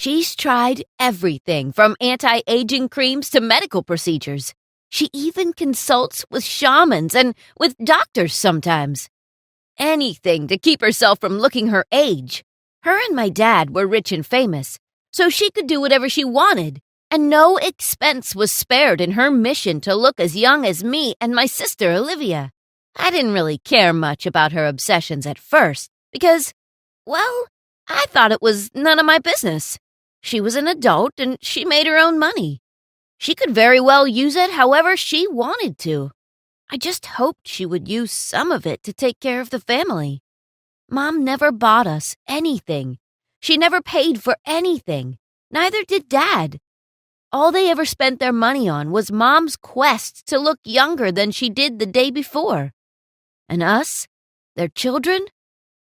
She's tried everything from anti-aging creams to medical procedures. She even consults with shamans and with doctors sometimes. Anything to keep herself from looking her age. Her and my dad were rich and famous, so she could do whatever she wanted, and no expense was spared in her mission to look as young as me and my sister Olivia. I didn't really care much about her obsessions at first because, well, I thought it was none of my business. She was an adult and she made her own money. She could very well use it however she wanted to. I just hoped she would use some of it to take care of the family. Mom never bought us anything. She never paid for anything. Neither did Dad. All they ever spent their money on was Mom's quest to look younger than she did the day before. And us, their children,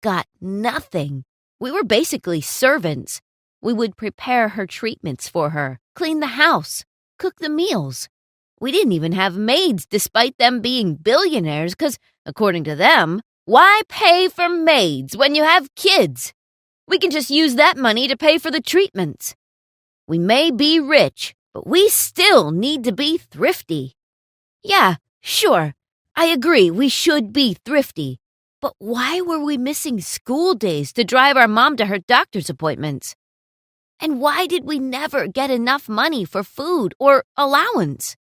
got nothing. We were basically servants. We would prepare her treatments for her, clean the house, cook the meals. We didn't even have maids despite them being billionaires because, according to them, why pay for maids when you have kids? We can just use that money to pay for the treatments. We may be rich, but we still need to be thrifty. Yeah, sure, I agree we should be thrifty. But why were we missing school days to drive our mom to her doctor's appointments? And why did we never get enough money for food or allowance?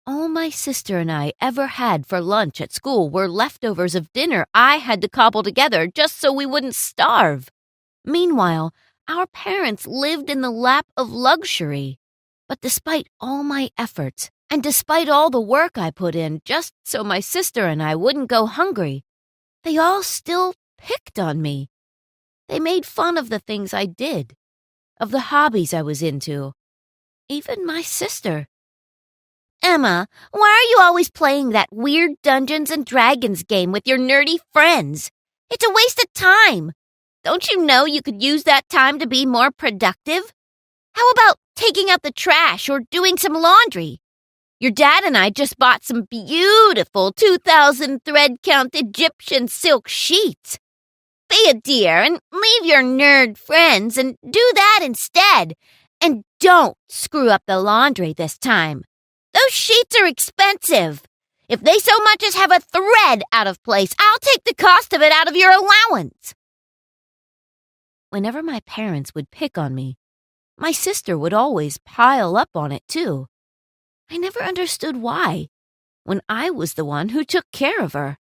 All my sister and I ever had for lunch at school were leftovers of dinner I had to cobble together just so we wouldn't starve. Meanwhile, our parents lived in the lap of luxury. But despite all my efforts, and despite all the work I put in just so my sister and I wouldn't go hungry, they all still picked on me. They made fun of the things I did, of the hobbies I was into, even my sister. Emma, why are you always playing that weird Dungeons and Dragons game with your nerdy friends? It's a waste of time. Don't you know you could use that time to be more productive? How about taking out the trash or doing some laundry? Your dad and I just bought some beautiful 2,000 thread-count Egyptian silk sheets. Be a dear and leave your nerd friends and do that instead. And don't screw up the laundry this time. Those sheets are expensive. If they so much as have a thread out of place, I'll take the cost of it out of your allowance. Whenever my parents would pick on me, my sister would always pile up on it too. I never understood why, when I was the one who took care of her.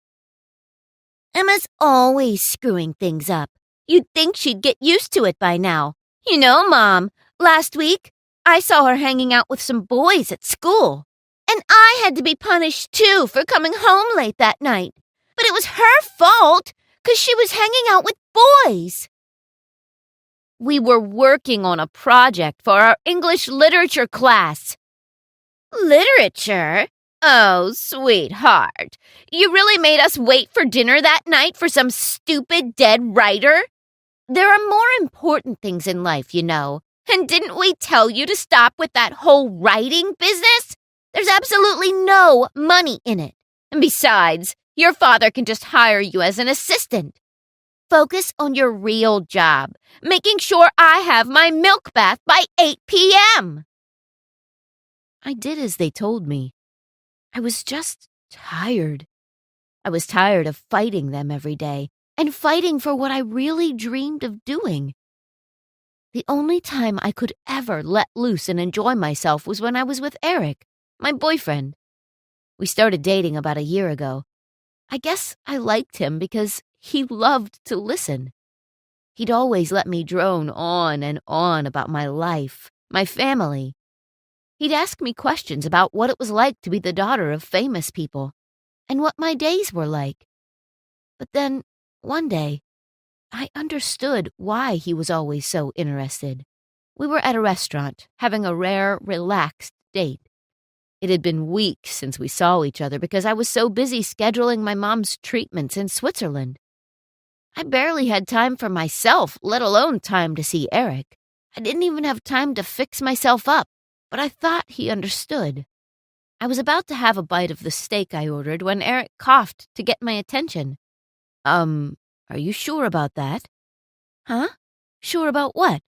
Emma's always screwing things up. You'd think she'd get used to it by now. You know, Mom, last week, I saw her hanging out with some boys at school. And I had to be punished, too, for coming home late that night. But it was her fault, 'cause she was hanging out with boys. We were working on a project for our English literature class. Literature? Oh, sweetheart. You really made us wait for dinner that night for some stupid dead writer? There are more important things in life, you know. And didn't we tell you to stop with that whole writing business? There's absolutely no money in it. And besides, your father can just hire you as an assistant. Focus on your real job, making sure I have my milk bath by 8 p.m. I did as they told me. I was just tired. I was tired of fighting them every day and fighting for what I really dreamed of doing. The only time I could ever let loose and enjoy myself was when I was with Eric, my boyfriend. We started dating about a year ago. I guess I liked him because he loved to listen. He'd always let me drone on and on about my life, my family. He'd ask me questions about what it was like to be the daughter of famous people and what my days were like. But then, one day, I understood why he was always so interested. We were at a restaurant, having a rare, relaxed date. It had been weeks since we saw each other because I was so busy scheduling my mom's treatments in Switzerland. I barely had time for myself, let alone time to see Eric. I didn't even have time to fix myself up, but I thought he understood. I was about to have a bite of the steak I ordered when Eric coughed to get my attention. Are you sure about that? Huh? Sure about what?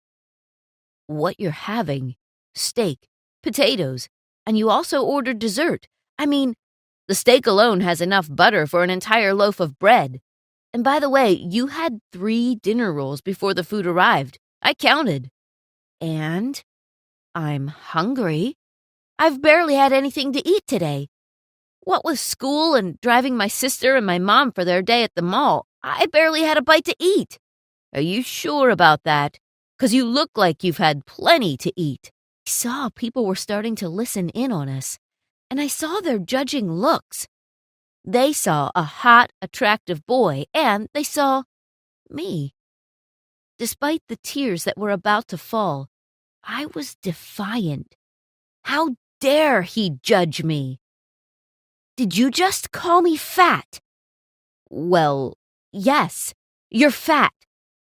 what you're having. Steak, potatoes, and you also ordered dessert. I mean, the steak alone has enough butter for an entire loaf of bread. And by the way, you had 3 dinner rolls before the food arrived. I counted. And I'm hungry. I've barely had anything to eat today. What with school and driving my sister and my mom for their day at the mall, I barely had a bite to eat. Are you sure about that? 'Cause you look like you've had plenty to eat. I saw people were starting to listen in on us, and I saw their judging looks. They saw a hot, attractive boy, and they saw me. Despite the tears that were about to fall, I was defiant. How dare he judge me? Did you just call me fat? Well, yes, you're fat,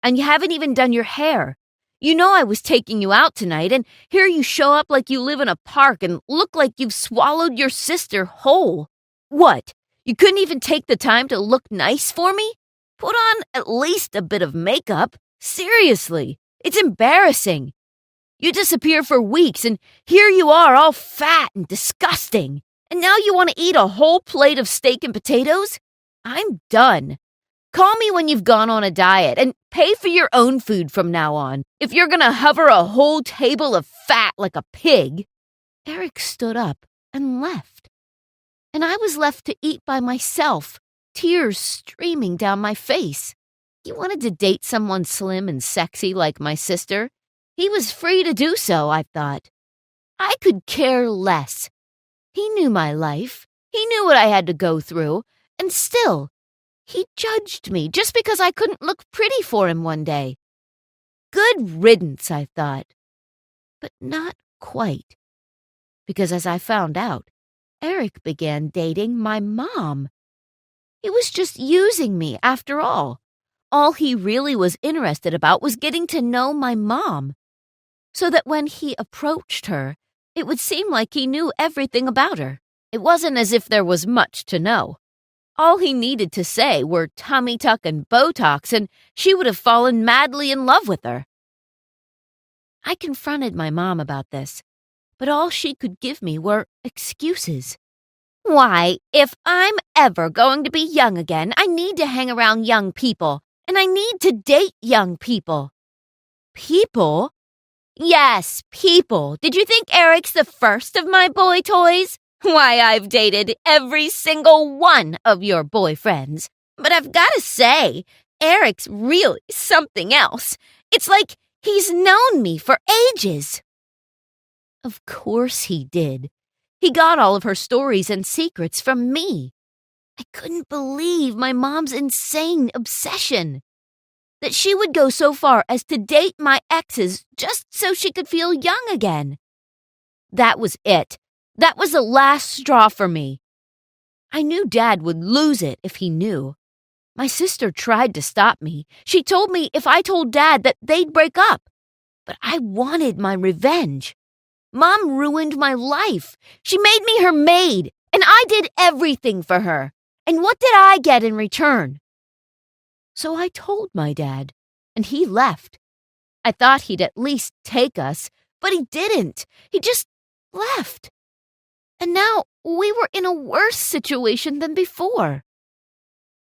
and you haven't even done your hair. You know I was taking you out tonight, and here you show up like you live in a park and look like you've swallowed your sister whole. What? You couldn't even take the time to look nice for me? Put on at least a bit of makeup. Seriously, it's embarrassing. You disappear for weeks, and here you are all fat and disgusting. And now you want to eat a whole plate of steak and potatoes? I'm done. Call me when you've gone on a diet and pay for your own food from now on, if you're going to hover a whole table of fat like a pig. Eric stood up and left. And I was left to eat by myself, tears streaming down my face. He wanted to date someone slim and sexy like my sister. He was free to do so, I thought. I could care less. He knew my life. He knew what I had to go through. And still, he judged me just because I couldn't look pretty for him one day. Good riddance, I thought. But not quite. Because as I found out, Eric began dating my mom. He was just using me after all. All he really was interested about was getting to know my mom, so that when he approached her, it would seem like he knew everything about her. It wasn't as if there was much to know. All he needed to say were tummy tuck and Botox, and she would have fallen madly in love with her. I confronted my mom about this, but all she could give me were excuses. Why, if I'm ever going to be young again, I need to hang around young people, and I need to date young people. People? Yes, people. Did you think Eric's the first of my boy toys? Why, I've dated every single one of your boyfriends. But I've got to say, Eric's really something else. It's like he's known me for ages. Of course he did. He got all of her stories and secrets from me. I couldn't believe my mom's insane obsession. That she would go so far as to date my exes just so she could feel young again. That was it. That was the last straw for me. I knew Dad would lose it if he knew. My sister tried to stop me. She told me if I told Dad that they'd break up. But I wanted my revenge. Mom ruined my life. She made me her maid, and I did everything for her. And what did I get in return? So I told my dad, and he left. I thought he'd at least take us, but he didn't. He just left. And now we were in a worse situation than before.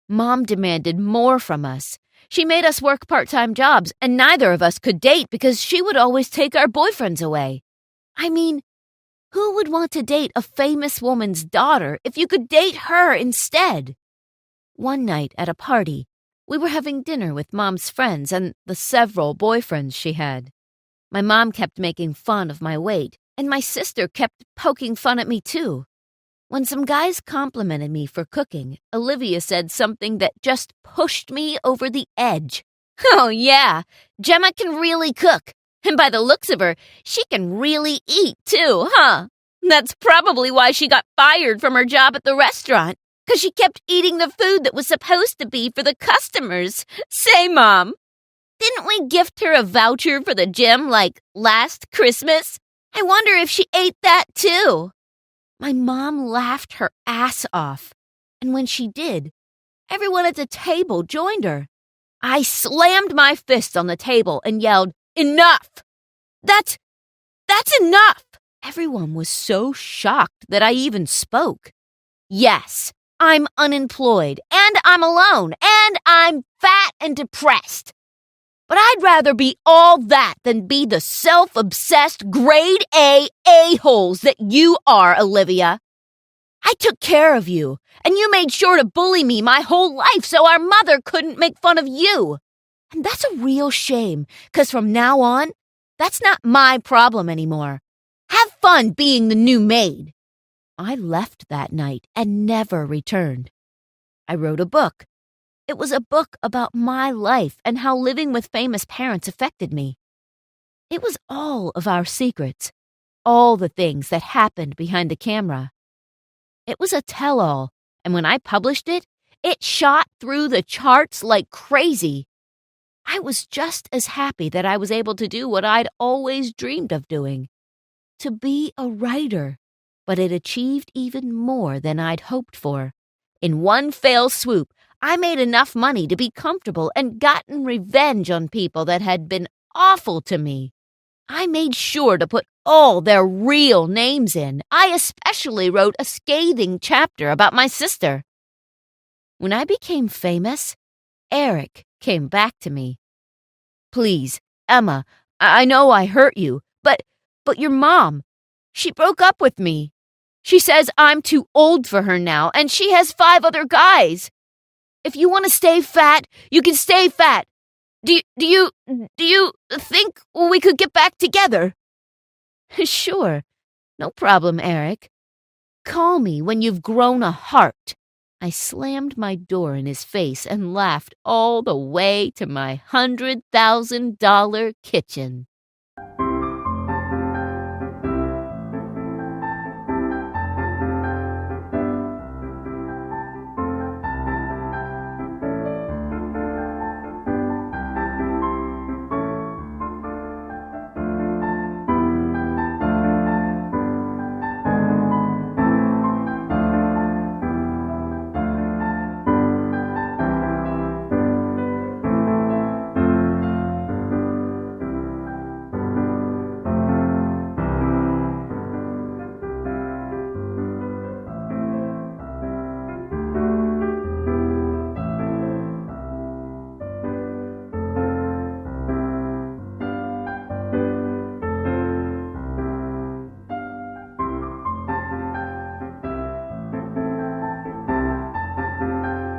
Mom demanded more from us. She made us work part-time jobs, and neither of us could date because she would always take our boyfriends away. I mean, who would want to date a famous woman's daughter if you could date her instead? One night at a party, we were having dinner with Mom's friends and the several boyfriends she had. My mom kept making fun of my weight, and my sister kept poking fun at me too. When some guys complimented me for cooking, Olivia said something that just pushed me over the edge. Oh yeah, Gemma can really cook. And by the looks of her, she can really eat too, huh? That's probably why she got fired from her job at the restaurant, 'cause she kept eating the food that was supposed to be for the customers. Say, Mom, didn't we gift her a voucher for the gym like last Christmas? I wonder if she ate that too. My mom laughed her ass off, and when she did, everyone at the table joined her. I slammed my fist on the table and yelled, "Enough! That's enough! Everyone was so shocked that I even spoke. Yes, I'm unemployed, and I'm alone, and I'm fat and depressed. But I'd rather be all that than be the self-obsessed grade A a-holes that you are, Olivia. I took care of you, and you made sure to bully me my whole life so our mother couldn't make fun of you. And that's a real shame, 'cause from now on, that's not my problem anymore. Have fun being the new maid. I left that night and never returned. I wrote a book. It was a book about my life and how living with famous parents affected me. It was all of our secrets, all the things that happened behind the camera. It was a tell-all, and when I published it, it shot through the charts like crazy. I was just as happy that I was able to do what I'd always dreamed of doing, to be a writer, but it achieved even more than I'd hoped for. In one fell swoop, I made enough money to be comfortable and gotten revenge on people that had been awful to me. I made sure to put all their real names in. I especially wrote a scathing chapter about my sister. When I became famous, Eric came back to me. Please, Emma, I know I hurt you, but your mom, she broke up with me. She says I'm too old for her now, and she has 5 other guys. If you want to stay fat, you can stay fat. Do you think we could get back together? Sure, no problem, Eric. Call me when you've grown a heart. I slammed my door in his face and laughed all the way to my $100,000 kitchen.